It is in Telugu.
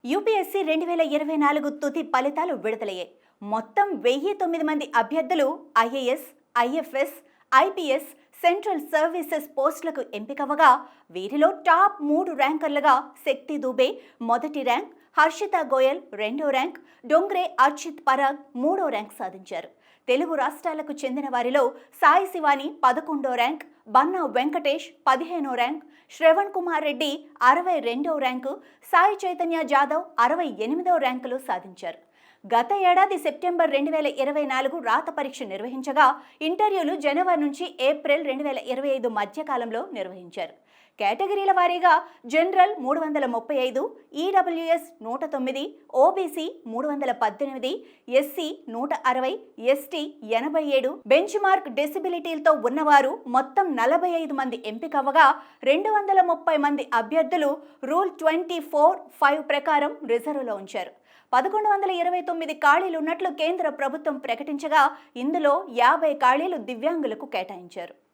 యూపీఎస్సీ 2024 తుది ఫలితాలు విడుదలయ్యాయి. మొత్తం 1009 మంది అభ్యర్థులు IAS, IFS, IPS, central services పోస్టులకు ఎంపికవగా వీరిలో టాప్ 3 ర్యాంకర్లుగా శక్తి దుబే మొదటి ర్యాంక్, హర్షిత గోయల్ రెండో ర్యాంక్, డొంగ్రే అర్చిత్ పరాగ్ మూడో ర్యాంక్ సాధించారు. తెలుగు రాష్ట్రాలకు చెందిన వారిలో సాయి శివాని 11వ ర్యాంక్, బన్నా వెంకటేష్ 15వ ర్యాంక్, శ్రవణ్ కుమార్ రెడ్డి 62వ ర్యాంకు, సాయి చైతన్య జాదవ్ 68వ ర్యాంకులు సాధించారు. గత ఏడాది సెప్టెంబర్ 2024 రాత పరీక్ష నిర్వహించగా ఇంటర్వ్యూలు జనవరి నుంచి ఏప్రిల్ 2025 మధ్యకాలంలో నిర్వహించారు. కేటగిరీల వారీగా general 335, EWS 109, OBC 318, SC 160, ST 87, benchmark డిసబిలిటీలతో ఉన్నవారు మొత్తం 45 మంది ఎంపికవగా 230 మంది అభ్యర్థులు రూల్ 24(5) ప్రకారం రిజర్వులో ఉంచారు. 1129 ఖాళీలున్నట్లు కేంద్ర ప్రభుత్వం ప్రకటించగా ఇందులో 50 ఖాళీలు దివ్యాంగులకు కేటాయించారు.